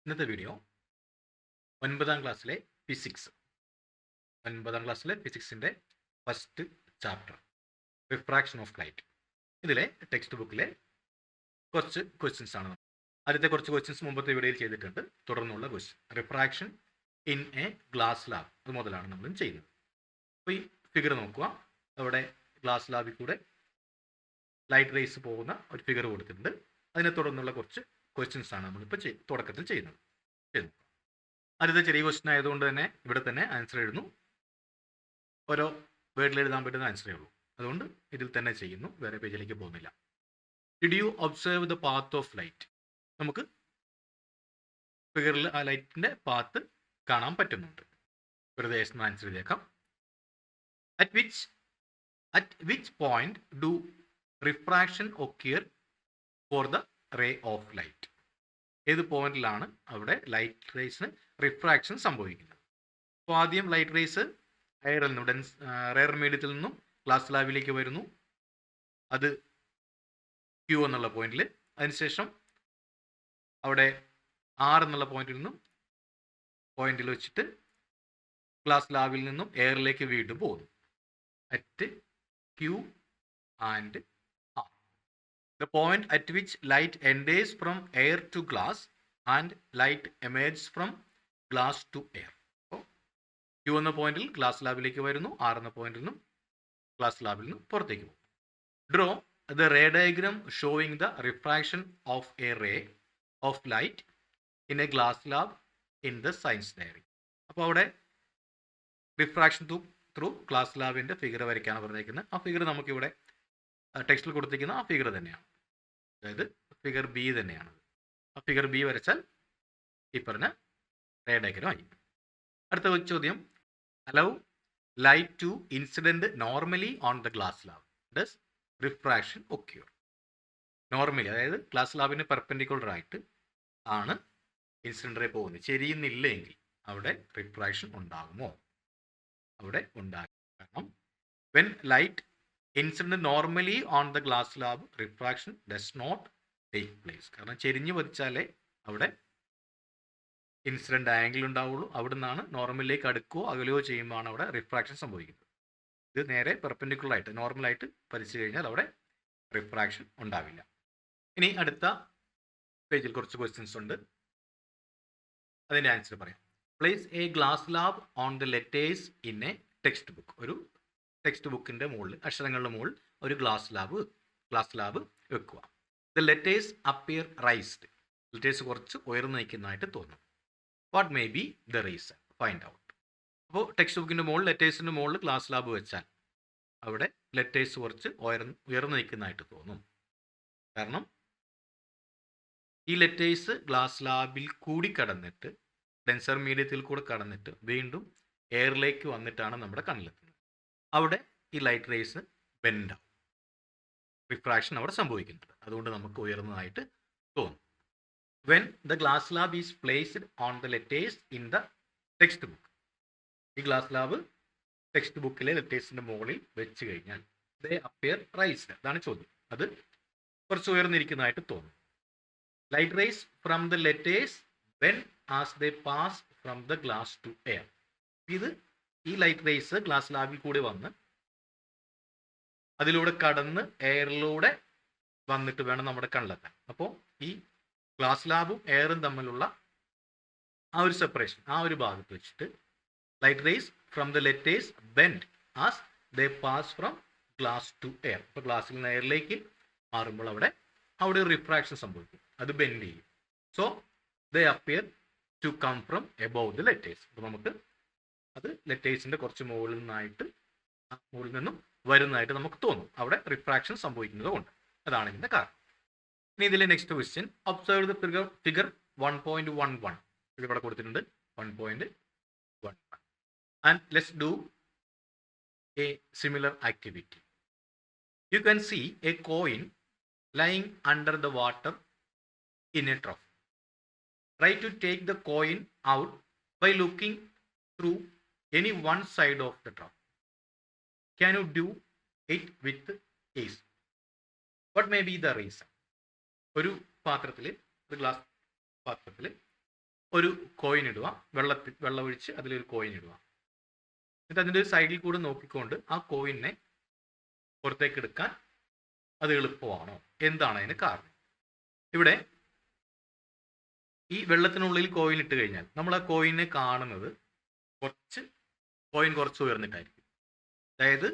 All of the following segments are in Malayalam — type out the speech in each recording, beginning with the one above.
ഇന്നത്തെ വീഡിയോ ഒൻപതാം ക്ലാസ്സിലെ ഫിസിക്സ് ഫിസിക്സിൻ്റെ first chapter refraction of light ഇതിലെ ടെക്സ്റ്റ് ബുക്കിലെ കുറച്ച് ക്വസ്റ്റ്യൻസ് ആണ്. ആദ്യത്തെ കുറച്ച് ക്വസ്റ്റ്യൻസ് മുമ്പത്തെ വീഡിയോയിൽ ചെയ്തിട്ടുണ്ട്. തുടർന്നുള്ള question refraction in a glass lab അത് മുതലാണ് നമ്മൾ ചെയ്യുന്നത്. അപ്പോൾ ഈ ഫിഗർ നോക്കുക. അവിടെ ഗ്ലാസ് ലാബിൽ കൂടെ ലൈറ്റ് റേസ് പോകുന്ന ഒരു ഫിഗർ കൊടുത്തിട്ടുണ്ട്. അതിനെ തുടർന്നുള്ള കുറച്ച് ക്വസ്റ്റ്യൻസ് ആണ് നമ്മളിപ്പോൾ തുടക്കത്തിൽ ചെയ്യുന്നത്. ആദ്യത്തെ ചെറിയ ക്വസ്റ്റ്യൻ ആയതുകൊണ്ട് തന്നെ ഇവിടെ തന്നെ ആൻസർ എഴുതുന്നു. ഓരോ വേർഡിൽ എഴുതാൻ പറ്റുന്ന ആൻസറേ ഉള്ളൂ. അതുകൊണ്ട് ഇതിൽ തന്നെ ചെയ്യുന്നു, വേറെ പേജിലേക്ക് പോകുന്നില്ല. Did you observe the path of light? നമുക്ക് ഫിഗറിൽ ആ ലൈറ്റിൻ്റെ പാത്ത് കാണാൻ പറ്റുന്നുണ്ട്. വെറുതെ ആൻസർ ചെയ്തേക്കാം. At which point do refraction occur for the ray of light? ഏത് പോയിന്റിലാണ് അവിടെ ലൈറ്റ് റേസിന് റിഫ്രാക്ഷൻ സംഭവിക്കുന്നത്? അപ്പോൾ ആദ്യം ലൈറ്റ് റേസ് എയറിൽ നിന്നും റെയർ മീഡിയത്തിൽ നിന്നും ഗ്ലാസ് ലാബിലേക്ക് വരുന്നു. അത് ക്യൂ എന്നുള്ള പോയിന്റിൽ. അതിനുശേഷം അവിടെ ആർ എന്നുള്ള പോയിന്റിൽ വെച്ചിട്ട് ഗ്ലാസ് ലാബിൽ നിന്നും എയറിലേക്ക് വീണ്ടും പോകുന്നു. At Q and the point at which light enters from air to glass and light emerges from glass to air. അപ്പോൾ Q എന്ന പോയിന്റിൽ ഗ്ലാസ് ലാബിലേക്ക് വരുന്നു, R എന്ന പോയിന്റിൽ നിന്നും ഗ്ലാസ് ലാബിൽ നിന്നും പുറത്തേക്ക് പോകും. Draw the ray diagram showing the refraction of a ray of light in a glass lab in the science diary. അപ്പോൾ അവിടെ റിഫ്രാക്ഷൻ ത്രൂ ഗ്ലാസ് ലാബിൻ്റെ ഫിഗർ വരയ്ക്കാണ് പറഞ്ഞിരിക്കുന്നത്. ആ ഫിഗർ നമുക്കിവിടെ ടെക്സ്റ്റിൽ കൊടുത്തിരിക്കുന്ന ആ ഫിഗർ തന്നെയാണ്, അതായത് ഫിഗർ ബി തന്നെയാണ്. ആ ഫിഗർ ബി വരച്ചാൽ ഈ പറഞ്ഞ റേ ഡയഗ്രം ആയി. അടുത്ത ചോദ്യം, allow light to incident normally on the glass slab does refraction occur? Normally, അതായത് ഗ്ലാസ് ലാബിന് പെർപെൻഡിക്കുലർ ആയിട്ട് ആണ് ഇൻസിഡന്റ് റേ പോകുന്നത്. ചെരിയുന്നില്ല എങ്കിൽ അവിടെ റിഫ്രാക്ഷൻ ഉണ്ടാകുമോ? അവിടെ ഉണ്ടാകും. കാരണം when light incident normally on the glass slab refraction does not take place. കാരണം ചെരിഞ്ഞു പതിച്ചാലേ അവിടെ ഇൻസിഡന്റ് ആംഗിൾ ഉണ്ടാവുള്ളൂ. അവിടെ നിന്നാണ് നോർമലിലേക്ക് അടുക്കുകയോ അകലുകയോ ചെയ്യുമ്പോഴാണ് അവിടെ റിഫ്രാക്ഷൻ സംഭവിക്കുന്നത്. ഇത് നേരെ പെർപെൻഡിക്കുലർ ആയിട്ട് നോർമലായിട്ട് പതിച്ചു കഴിഞ്ഞാൽ അവിടെ റിഫ്രാക്ഷൻ ഉണ്ടാവില്ല. ഇനി അടുത്ത പേജിൽ കുറച്ച് ക്വസ്റ്റ്യൻസ് ഉണ്ട്, അതിൻ്റെ ആൻസർ പറയാം. Place A glass lab on the letters in A text book. ഒരു ടെക്സ്റ്റ് ബുക്കിൻ്റെ മുകളിൽ, അക്ഷരങ്ങളുടെ മുകളിൽ ഒരു ഗ്ലാസ് ലാബ് വെക്കുക. The letters appear raised. Letters കുറച്ച് ഉയർന്നു നിൽക്കുന്നതായിട്ട് തോന്നും. What may be the reason? Find out. അപ്പോൾ ടെക്സ്റ്റ് ബുക്കിൻ്റെ മുകളിൽ, ലെറ്റേഴ്സിൻ്റെ മുകളിൽ ഗ്ലാസ് ലാബ് വെച്ചാൽ അവിടെ ലെറ്റേഴ്സ് കുറച്ച് ഉയർന്നു നിൽക്കുന്നതായിട്ട് തോന്നും. കാരണം ഈ ലെറ്റേഴ്സ് ഗ്ലാസ് ലാബിൽ കൂടി കടന്നിട്ട്, ഡെൻസർ മീഡിയത്തിൽ കൂടെ കടന്നിട്ട് വീണ്ടും എയറിലേക്ക് വന്നിട്ടാണ് നമ്മുടെ കണ്ണിലെത്തുന്നത്. അവിടെ ഈ ലൈറ്റ് റേസ് ബെൻഡ് ആവും, റിഫ്രാക്ഷൻ അവിടെ സംഭവിക്കുന്നുണ്ട്. അതുകൊണ്ട് നമുക്ക് ഉയർന്നതായിട്ട് തോന്നും. When the glass lab is placed on the letters in the text book. ഈ ഗ്ലാസ് ലാബ് ടെക്സ്റ്റ് ബുക്കിലെ ലെറ്റേഴ്സിൻ്റെ മുകളിൽ വെച്ച് കഴിഞ്ഞാൽ ദേ അപ്പിയർ റൈസ്ഡ്. അതാണ് ചോദ്യം. അത് കുറച്ച് ഉയർന്നിരിക്കുന്നതായിട്ട് തോന്നും. Light rays from the letters when as they pass from the glass to air. ഈ ലൈറ്റ് റേസ് ഗ്ലാസ് ലാബിൽ കൂടി വന്ന് അതിലൂടെ കടന്ന് എയറിലൂടെ വന്നിട്ട് വേണം നമ്മുടെ കണ്ണിലെത്താൻ. അപ്പോൾ ഈ ഗ്ലാസ് ലാബും എയറും തമ്മിലുള്ള ആ ഒരു സെപ്പറേഷൻ, ആ ഒരു ഭാഗത്ത് വെച്ചിട്ട് light rays from the letters bend as they pass from glass to air. ഇപ്പോൾ ഗ്ലാസ്സിൽ നിന്ന് എയറിലേക്ക് മാറുമ്പോൾ അവിടെ ഒരു റിഫ്രാക്ഷൻ സംഭവിക്കും, അത് ബെൻഡ് ചെയ്യും. So they appear to come from above the letters. അപ്പോൾ നമുക്ക് അത് ലെറ്റേഴ്സിൻ്റെ കുറച്ച് മുകളിൽ നിന്നും വരുന്നതായിട്ട് നമുക്ക് തോന്നും. അവിടെ റിഫ്രാക്ഷൻ സംഭവിക്കുന്നത് കൊണ്ട്. അതാണ് ഇതിൻ്റെ കാരണം. ഇനി ഇതിലെ next question, observe the figure 1.11. ഇവിടെ കൊടുത്തിട്ടുണ്ട് 1.11. And let's do a similar activity. You can see a coin lying under the water in a trough. Try to take the coin out by looking through any one side of the trough. Can you do it with ease? What may be the reason? ഒരു ഗ്ലാസ് പാത്രത്തിൽ ഒരു കോയിൻ ഇടുക, വെള്ളമൊഴിച്ച് അതിലൊരു കോയിൻ ഇടുക. എന്നിട്ട് അതിൻ്റെ സൈഡിൽ കൂടെ നോക്കിക്കൊണ്ട് ആ കോയിനെ പുറത്തേക്ക് എടുക്കാൻ അത് എളുപ്പമാണോ? എന്താണ് അതിന് കാരണം? ഇവിടെ ഈ വെള്ളത്തിനുള്ളിൽ കോയിൻ ഇട്ട് കഴിഞ്ഞാൽ നമ്മൾ ആ കോയിനെ കാണുന്നത് കോയിൻ കുറച്ച് ഉയർന്നിട്ടായിരിക്കും. അതായത്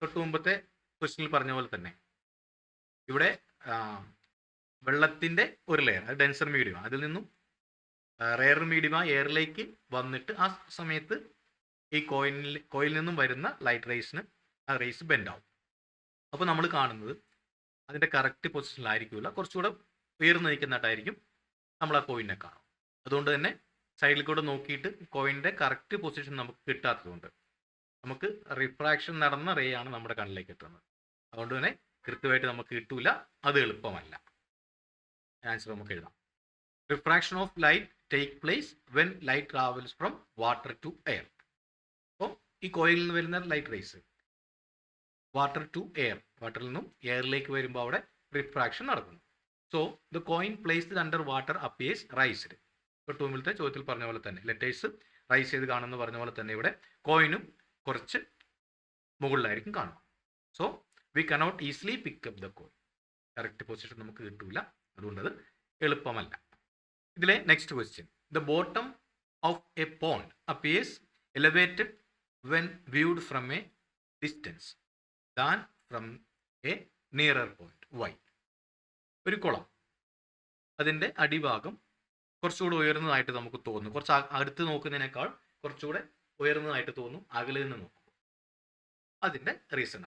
തൊട്ട് മുമ്പത്തെ ക്വസ്റ്റ്യനിൽ പറഞ്ഞ പോലെ തന്നെ ഇവിടെ വെള്ളത്തിൻ്റെ ഒരു ലെയർ, അത് ഡെൻസർ മീഡിയം, അതിൽ നിന്നും റെയർ മീഡിയം എയറിലേക്ക് വന്നിട്ട് ആ സമയത്ത് ഈ കോയിലിൽ നിന്നും വരുന്ന ലൈറ്റ് റേസിന് ആ റേസ് ബെൻഡ് ആവും. അപ്പോൾ നമ്മൾ കാണുന്നത് അതിൻ്റെ കറക്റ്റ് പൊസിഷനിലായിരിക്കില്ല, കുറച്ചുകൂടെ ഉയർന്നു നിൽക്കുന്നതായിട്ടായിരിക്കും നമ്മൾ ആ കോയിനെ കാണും. അതുകൊണ്ട് തന്നെ സൈഡിൽ കൂടെ നോക്കിയിട്ട് കോയിൻ്റെ കറക്റ്റ് പൊസിഷൻ നമുക്ക് കിട്ടാത്തതുകൊണ്ട് നമുക്ക് റിഫ്രാക്ഷൻ നടന്ന റേ ആണ് നമ്മുടെ കണ്ണിലേക്ക് എത്തുന്നത്. അതുകൊണ്ട് തന്നെ കൃത്യമായിട്ട് നമുക്ക് കിട്ടൂല, അത് എളുപ്പമല്ല. ആൻസർ നമുക്ക് എഴുതാം. Refraction of light take place when light travels from water to air. അപ്പോൾ ഈ കോയിലിൽ നിന്ന് വരുന്ന light rays water to air, വാട്ടറിൽ നിന്നും എയറിലേക്ക് വരുമ്പോൾ അവിടെ റിഫ്രാക്ഷൻ നടക്കുന്നു. So the coin placed under water appears raised. തൊട്ട് മുമ്പിലത്തെ ചോദ്യത്തിൽ പറഞ്ഞ പോലെ തന്നെ ലെറ്റേഴ്സ് റൈസ് ചെയ്ത് കാണുമെന്ന് പറഞ്ഞ പോലെ തന്നെ ഇവിടെ കോയിനും കുറച്ച് മുകളിലായിരിക്കും കാണുക. So we cannot easily pick up the coin. Correct position നമുക്ക് കിട്ടൂല, അതുകൊണ്ട് അത് എളുപ്പമല്ല. ഇതിലെ next question, the bottom of a pond appears elevated when viewed from a distance than from a nearer point. Why? ഒരു കുളം, അതിൻ്റെ അടിഭാഗം കുറച്ചുകൂടെ ഉയർന്നതായിട്ട് നമുക്ക് തോന്നും. കുറച്ച് അടുത്ത് നോക്കുന്നതിനേക്കാൾ കുറച്ചുകൂടെ ഉയർന്നതായിട്ട് തോന്നും അകലെ നിന്ന് നോക്കുമ്പോൾ. അതിൻ്റെ റീസൺ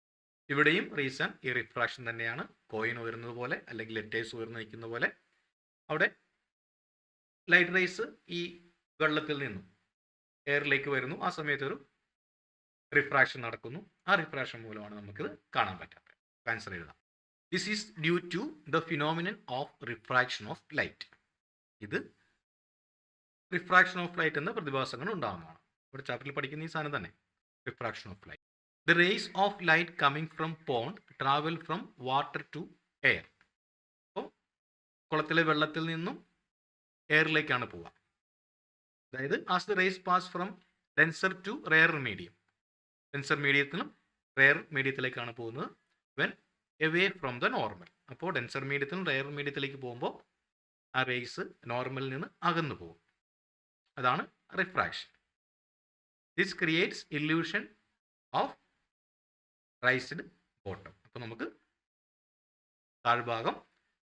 ഇവിടെയും റീസൺ ഈ റിഫ്രാക്ഷൻ തന്നെയാണ്. കോയിൻ ഉയർന്നത് പോലെ അല്ലെങ്കിൽ ലെറ്റേഴ്സ് ഉയർന്നു നിൽക്കുന്ന പോലെ അവിടെ ലൈറ്റ് റേസ് ഈ വെള്ളത്തിൽ നിന്നും എയറിലേക്ക് വരുന്നു. ആ സമയത്ത് ഒരു റിഫ്രാക്ഷൻ നടക്കുന്നു. ആ റിഫ്രാക്ഷൻ മൂലമാണ് നമുക്കിത് കാണാൻ പറ്റാത്തത്. ആൻസർ എഴുതാം. This is due to the phenomenon of refraction of light. ഇത് റിഫ്രാക്ഷൻ ഓഫ് ലൈറ്റ് എന്ന പ്രതിഭാസങ്ങൾ ഉണ്ടാകുന്നതാണ്. ഇവിടെ ചാപ്റ്ററിൽ പഠിക്കുന്ന ഈ സാധനം തന്നെ, refraction of light. The rays of light coming from pond travel from water to air. അപ്പോൾ കുളത്തിലെ വെള്ളത്തിൽ നിന്നും എയറിലേക്കാണ് പോവുക. അതായത് as the rays pass from denser to rare medium, denser മീഡിയത്തിനും റെയർ മീഡിയത്തിലേക്കാണ് പോകുന്നത്. When away from the normal, അപ്പോൾ ഡെൻസർ മീഡിയത്തിനും റെയർ മീഡിയത്തിലേക്ക് പോകുമ്പോൾ ആ റേസ് നോർമലിൽ നിന്ന് അകന്നു പോകും. അതാണ് refraction. This creates illusion of raised bottom. അപ്പോൾ നമുക്ക് താഴ്ഭാഗം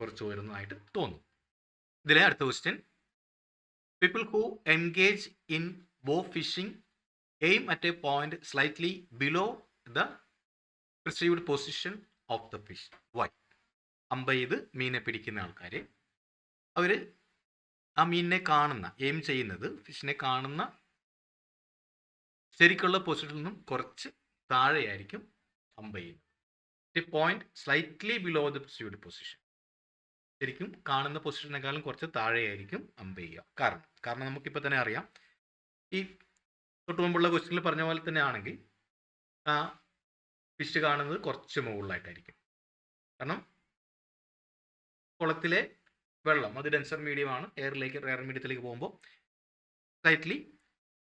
കുറച്ച് ഉയർന്നതായിട്ട് തോന്നും. ഇതിലെ അടുത്ത question, people who engage in bow fishing aim at a point slightly below the perceived position of the fish. Why? അമ്പ ചെയ്ത് മീനെ പിടിക്കുന്ന ആൾക്കാർ അവർ ആ മീനിനെ കാണുന്ന, എയിം ചെയ്യുന്നത് ഫിഷിനെ കാണുന്ന ശരിക്കുള്ള പൊസിഷനിൽ നിന്നും കുറച്ച് താഴെയായിരിക്കും അമ്പ ചെയ്യുന്നത്. A point slightly below the perceived position, ശരിക്കും കാണുന്ന പൊസിഷനേക്കാളും കുറച്ച് താഴെയായിരിക്കും അമ്പ ചെയ്യുക. കാരണം നമുക്കിപ്പോൾ തന്നെ അറിയാം, ഈ തൊട്ട് മുമ്പുള്ള ക്വസ്റ്റ്യനിൽ പറഞ്ഞ പോലെ തന്നെ ആണെങ്കിൽ ഫിഷ് കാണുന്നത് കുറച്ച് മുകളിലായിട്ടായിരിക്കും. കാരണം കുളത്തിലെ വെള്ളം അത് ഡെൻസർ മീഡിയമാണ്, റെയർ മീഡിയത്തിലേക്ക് പോകുമ്പോൾ സ്ലൈറ്റ്ലി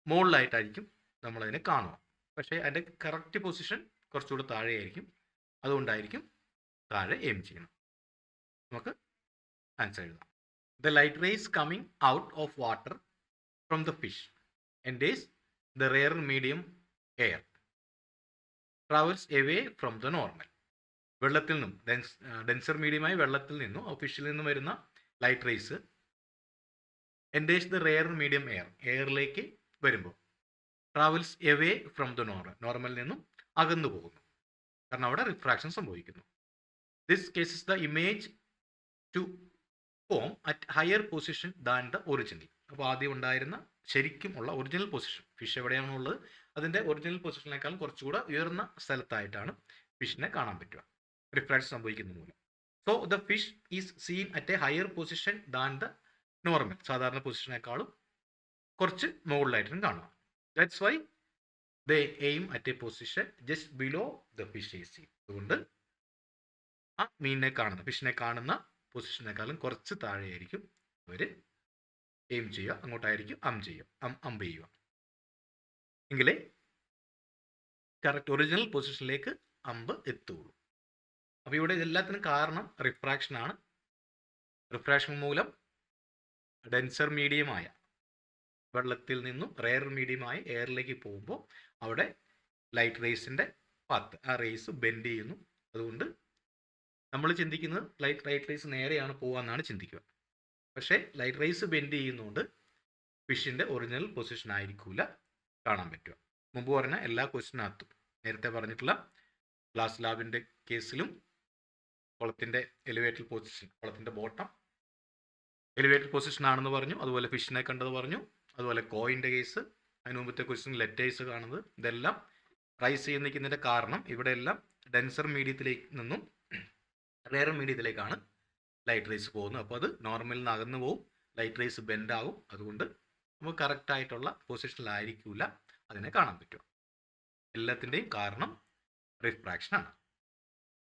മുകളിലായിട്ടായിരിക്കും നമ്മളതിനെ കാണുക. പക്ഷേ അതിൻ്റെ കറക്റ്റ് പൊസിഷൻ കുറച്ചുകൂടി താഴെയായിരിക്കും. അതുകൊണ്ടായിരിക്കും താഴെ എയിം ചെയ്യണം. നമുക്ക് ആൻസർ എഴുതാം. The light rays coming out of water from the fish enters the rare medium air travels away from the normal. വെള്ളത്തിൽ നിന്നും ഡെൻസർ മീഡിയമായി വെള്ളത്തിൽ നിന്നും ഫിഷിൽ നിന്നും വരുന്ന light rays enters the rare medium എയറിലേക്ക് വരുമ്പോൾ ട്രാവൽസ് എവേ ഫ്രം ദ നോർമലിൽ നിന്നും അകന്നു പോകുന്നു. കാരണം അവിടെ റിഫ്രാക്ഷൻ സംഭവിക്കുന്നു. This causes the image to form at higher position than the original. അപ്പോൾ ആദ്യം ഉണ്ടായിരുന്ന ശരിക്കും ഉള്ള ഒറിജിനൽ പൊസിഷൻ, ഫിഷ് എവിടെയാണോ ഉള്ളത് അതിൻ്റെ ഒറിജിനൽ പൊസിഷനേക്കാളും കുറച്ചുകൂടെ ഉയർന്ന സ്ഥലത്തായിട്ടാണ് ഫിഷിനെ കാണാൻ പറ്റുക, റിഫ്രാക്ഷൻ സംഭവിക്കുന്ന മൂലം. So the fish is seen at A higher position than the normal. സാധാരണ പൊസിഷനേക്കാളും കുറച്ച് മുകളിലായിട്ടും കാണുക. That's why they aim at A position just below the fish is seen. അതുകൊണ്ട് ആ മീനിനെ കാണുന്ന, ഫിഷിനെ കാണുന്ന പൊസിഷനേക്കാളും കുറച്ച് താഴെയായിരിക്കും അവർ എയിം ചെയ്യുക, അങ്ങോട്ടായിരിക്കും അമ്പ് ചെയ്യുക. എങ്കിലേ കറക്റ്റ് ഒറിജിനൽ പൊസിഷനിലേക്ക് അമ്പ് എത്തുകയുള്ളൂ. അപ്പോൾ ഇവിടെ ഇതെല്ലാത്തിനും കാരണം റിഫ്രാക്ഷനാണ്. റിഫ്രാക്ഷൻ മൂലം ഡെൻസർ മീഡിയമായ വെള്ളത്തിൽ നിന്നും റെയർ മീഡിയമായ എയറിലേക്ക് പോകുമ്പോൾ അവിടെ ലൈറ്റ് റേസിൻ്റെ പാത്ത്, ആ റേസ് ബെൻഡ് ചെയ്യുന്നു. അതുകൊണ്ട് നമ്മൾ ചിന്തിക്കുന്നത് ലൈറ്റ് റേസ് നേരെയാണ് പോകാമെന്നാണ് ചിന്തിക്കുക. പക്ഷേ ലൈറ്റ് റേസ് ബെൻഡ് ചെയ്യുന്നതുകൊണ്ട് ഫിഷിൻ്റെ ഒറിജിനൽ പൊസിഷൻ ആയിരിക്കില്ല കാണാൻ പറ്റുക. മുമ്പ് പറഞ്ഞ എല്ലാ ക്വസ്റ്റിനകത്തും നേരത്തെ പറഞ്ഞിട്ടുള്ള ഗ്ലാസ് ലാബിൻ്റെ കേസിലും കുളത്തിൻ്റെ എലിവേറ്റഡ് പൊസിഷൻ, കുളത്തിൻ്റെ ബോട്ടം എലിവേറ്റഡ് പൊസിഷൻ ആണെന്ന് പറഞ്ഞു. അതുപോലെ ഫിഷിനെ കണ്ടത് പറഞ്ഞു. അതുപോലെ കോയിൻ്റെ കേസ്, അതിന് മുമ്പത്തെ ക്വസ്റ്റ്യൻ ലെറ്റേഴ്സ് കാണുന്നത്, ഇതെല്ലാം റൈസ് ചെയ്ത് നിൽക്കുന്നതിൻ്റെ കാരണം ഇവിടെ എല്ലാം ഡെൻസർ മീഡിയത്തിലേക്ക് നിന്നും റെയർ മീഡിയത്തിലേക്കാണ് ലൈറ്റ് റേസ് പോകുന്നത്. അപ്പോൾ അത് നോർമലിൽ നിന്ന് അകന്നു പോകും, ലൈറ്റ് റേസ് ബെൻഡ് ആകും. അതുകൊണ്ട് നമുക്ക് കറക്റ്റായിട്ടുള്ള പൊസിഷനിലായിരിക്കില്ല അതിനെ കാണാൻ പറ്റും. എല്ലാത്തിൻ്റെയും കാരണം റിഫ്രാക്ഷനാണ്.